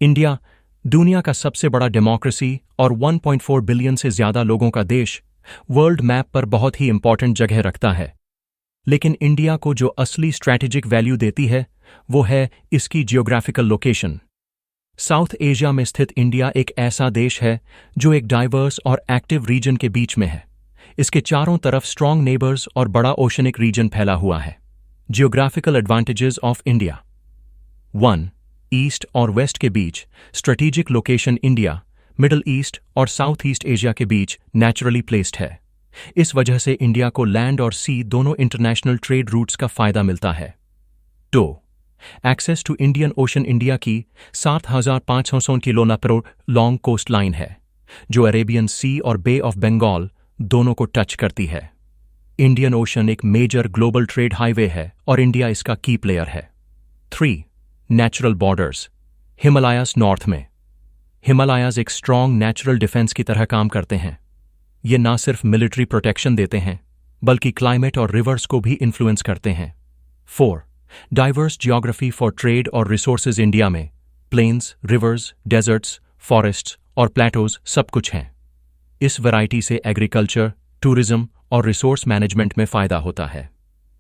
India दुनिया का सबसे बड़ा डेमोक्रेसी और 1.4 बिलियन से ज्यादा लोगों का देश वर्ल्ड मैप पर बहुत ही इंपॉर्टेंट जगह रखता है। लेकिन इंडिया को जो असली स्ट्रैटेजिक वैल्यू देती है वो है इसकी जियोग्राफिकल लोकेशन। साउथ एशिया में स्थित इंडिया एक ऐसा देश है जो एक डाइवर्स और एक्टिव रीजन के बीच में है। इसके चारों तरफ स्ट्रॉन्ग नेबर्स और बड़ा ओशनिक रीजन फैला हुआ है। Geographical advantages of India. 1. East और वेस्ट के बीच strategic location. India middle east और साउथ ईस्ट एशिया के बीच नेचुरली प्लेस्ड है। इस वजह से इंडिया को लैंड और सी दोनों इंटरनेशनल ट्रेड रूट्स का फायदा मिलता है। 2. Access to Indian Ocean. India की 7,500 किलोमीटर लॉन्ग कोस्ट लाइन है जो अरेबियन सी और बे ऑफ बंगाल दोनों को टच करती है। इंडियन ओशन एक मेजर ग्लोबल ट्रेड हाईवे है और इंडिया इसका की प्लेयर है। 3. Natural borders. हिमालयाज नॉर्थ में। हिमालयाज एक स्ट्रॉन्ग नेचुरल डिफेंस की तरह काम करते हैं। ये ना सिर्फ मिलिट्री प्रोटेक्शन देते हैं बल्कि क्लाइमेट और रिवर्स को भी इन्फ्लुएंस करते हैं। 4. डाइवर्स जियोग्राफी फॉर ट्रेड और रिसोर्सेज। इंडिया में प्लेन्स, रिवर्स, डेजर्ट्स, फॉरेस्ट्स और प्लेटोज सब कुछ हैं। इस वैरायटी से एग्रीकल्चर, टूरिज्म और रिसोर्स मैनेजमेंट में फायदा होता है।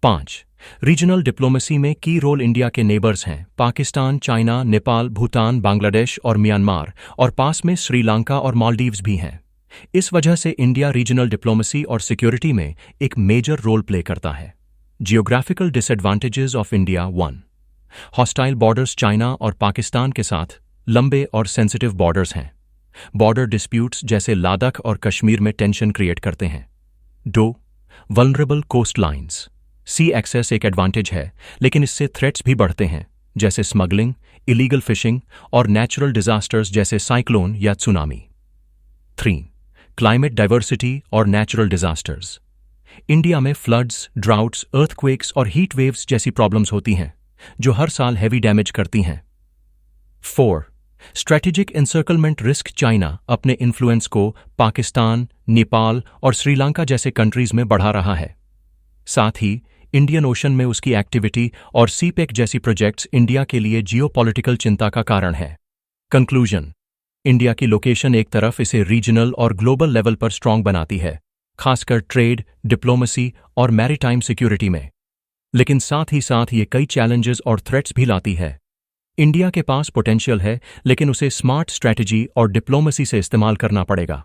5. रीजनल डिप्लोमेसी में की रोल। इंडिया के नेबर्स हैं पाकिस्तान, चाइना, नेपाल, भूटान, बांग्लादेश और म्यांमार, और पास में श्रीलंका और मालदीव्स भी हैं। इस वजह से इंडिया रीजनल डिप्लोमेसी और सिक्योरिटी में एक मेजर रोल प्ले करता है। Geographical disadvantages of India. 1. Hostile borders. China और पाकिस्तान के साथ लंबे और सेंसिटिव बॉर्डर्स हैं। बॉर्डर डिस्प्यूट्स जैसे लद्दाख और कश्मीर में टेंशन क्रिएट करते हैं। 2. Vulnerable coast lines. Sea access एक एडवांटेज है लेकिन इससे थ्रेट्स भी बढ़ते हैं जैसे स्मगलिंग, इलीगल फिशिंग और नेचुरल डिजास्टर्स जैसे साइक्लोन या सुनामी। 3. क्लाइमेट डाइवर्सिटी और नेचुरल डिजास्टर्स। इंडिया में फ्लड्स, ड्राउट्स, अर्थक्वेक्स और हीट वेव्स जैसी प्रॉब्लम्स होती हैं जो हर साल हैवी डैमेज करती हैं। 4. Strategic encirclement risk. चाइना अपने इन्फ्लुएंस को पाकिस्तान, नेपाल और श्रीलंका जैसे कंट्रीज में बढ़ा रहा है। साथ ही इंडियन ओशन में उसकी एक्टिविटी और सीपेक जैसी प्रोजेक्ट्स इंडिया के लिए जियोपॉलिटिकल चिंता का कारण है। कंक्लूजन। इंडिया की लोकेशन एक तरफ इसे रीजनल और ग्लोबल लेवल पर स्ट्रांग बनाती है, खासकर ट्रेड, डिप्लोमेसी और मैरीटाइम सिक्योरिटी में। लेकिन साथ ही साथ ये कई चैलेंजेस और थ्रेट्स भी लाती है। इंडिया के पास पोटेंशियल है लेकिन उसे स्मार्ट स्ट्रैटेजी और डिप्लोमेसी से इस्तेमाल करना पड़ेगा।